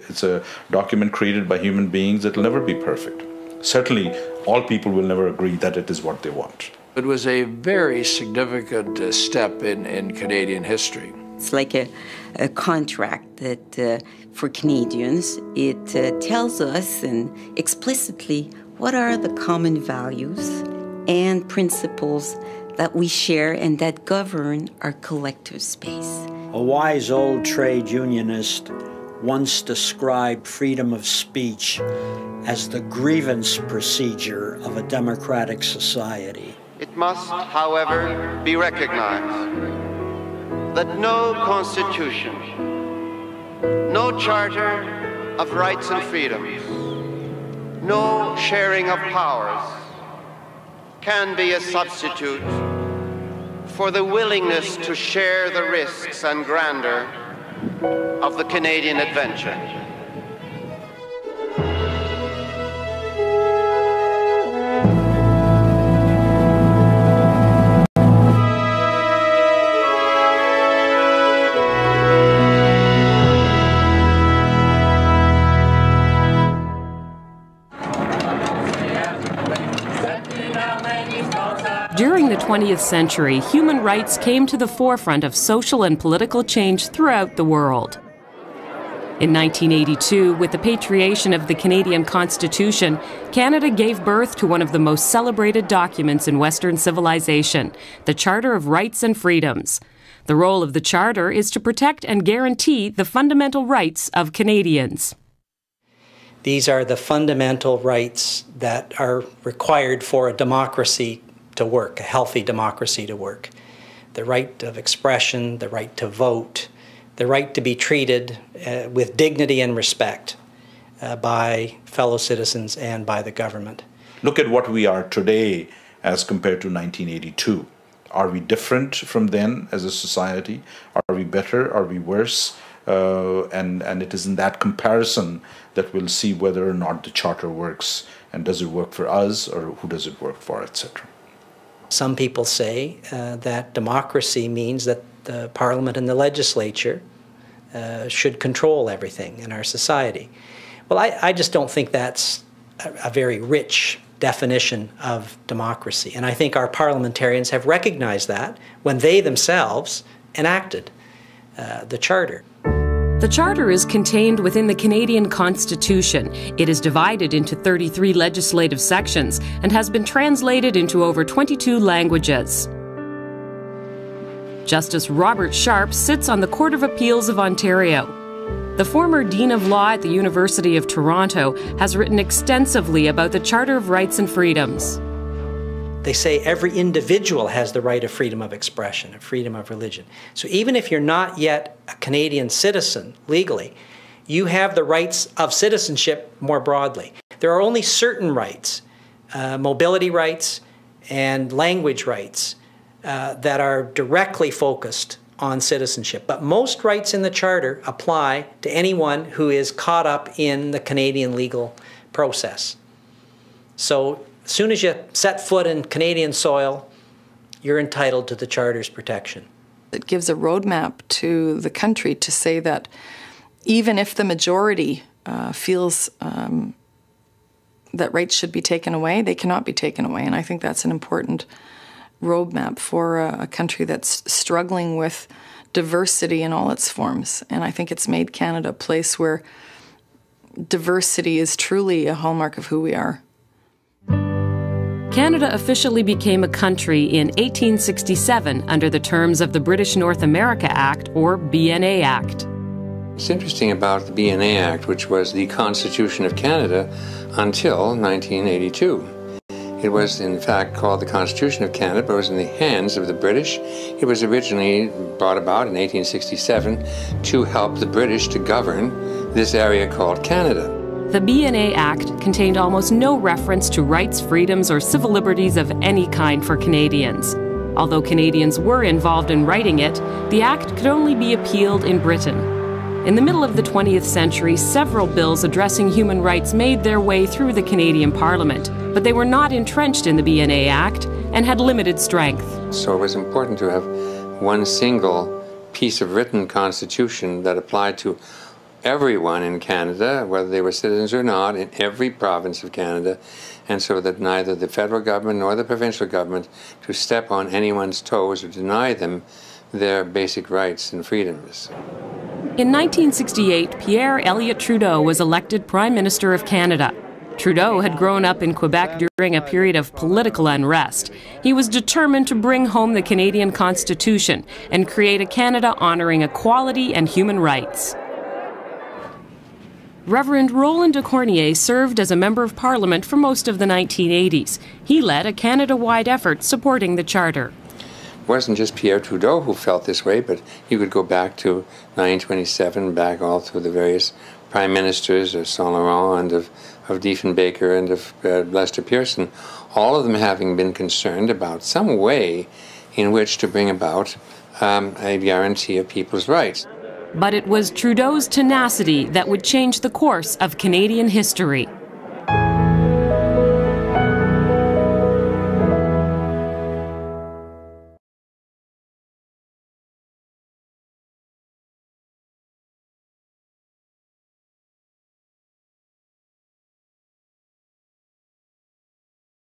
It's a document created by human beings. It will never be perfect. Certainly, all people will never agree that it is what they want. It was a very significant step in Canadian history. It's like a contract that for Canadians, it tells us and explicitly what are the common values and principles that we share and that govern our collective space. A wise old trade unionist once described freedom of speech as the grievance procedure of a democratic society. It must, however, be recognized that no constitution, no charter of rights and freedoms, no sharing of powers can be a substitute for the willingness to share the risks and grandeur of the Canadian adventure. During the 20th century, human rights came to the forefront of social and political change throughout the world. In 1982, with the patriation of the Canadian Constitution, Canada gave birth to one of the most celebrated documents in Western civilization, the Charter of Rights and Freedoms. The role of the Charter is to protect and guarantee the fundamental rights of Canadians. These are the fundamental rights that are required for a democracy to work, a healthy democracy to work. The right of expression, the right to vote, the right to be treated with dignity and respect by fellow citizens and by the government. Look at what we are today as compared to 1982. Are we different from then as a society? Are we better? Are we worse? And it is in that comparison that we'll see whether or not the Charter works, and does it work for us, or who does it work for, etc. Some people say that democracy means that the Parliament and the legislature should control everything in our society. Well, I just don't think that's a very rich definition of democracy. And I think our parliamentarians have recognized that when they themselves enacted the Charter. The Charter is contained within the Canadian Constitution. It is divided into 33 legislative sections and has been translated into over 22 languages. Justice Robert Sharp sits on the Court of Appeals of Ontario. The former Dean of Law at the University of Toronto has written extensively about the Charter of Rights and Freedoms. They say every individual has the right of freedom of expression, of freedom of religion. So even if you're not yet a Canadian citizen legally, you have the rights of citizenship more broadly. There are only certain rights, mobility rights and language rights, that are directly focused on citizenship. But most rights in the Charter apply to anyone who is caught up in the Canadian legal process. So as soon as you set foot in Canadian soil, you're entitled to the Charter's protection. It gives a roadmap to the country to say that even if the majority feels that rights should be taken away, they cannot be taken away. And I think that's an important roadmap for a country that's struggling with diversity in all its forms. And I think it's made Canada a place where diversity is truly a hallmark of who we are. Canada officially became a country in 1867 under the terms of the British North America Act, or BNA Act. What's interesting about the BNA Act, which was the Constitution of Canada until 1982. It was, in fact, called the Constitution of Canada, but it was in the hands of the British. It was originally brought about in 1867 to help the British to govern this area called Canada. The BNA Act contained almost no reference to rights, freedoms, or civil liberties of any kind for Canadians. Although Canadians were involved in writing it, the Act could only be appealed in Britain. In the middle of the 20th century, several bills addressing human rights made their way through the Canadian Parliament, but they were not entrenched in the BNA Act and had limited strength. So it was important to have one single piece of written constitution that applied to everyone in Canada, whether they were citizens or not, in every province of Canada, and so that neither the federal government nor the provincial government to step on anyone's toes or deny them their basic rights and freedoms. In 1968, Pierre Elliott Trudeau was elected Prime Minister of Canada. Trudeau had grown up in Quebec during a period of political unrest. He was determined to bring home the Canadian Constitution and create a Canada honoring equality and human rights. Reverend Roland de Cornier served as a Member of Parliament for most of the 1980s. He led a Canada-wide effort supporting the Charter. It wasn't just Pierre Trudeau who felt this way, but you could go back to 1927, back all through the various prime ministers of Saint Laurent and of Diefenbaker and of Lester Pearson, all of them having been concerned about some way in which to bring about a guarantee of people's rights. But it was Trudeau's tenacity that would change the course of Canadian history.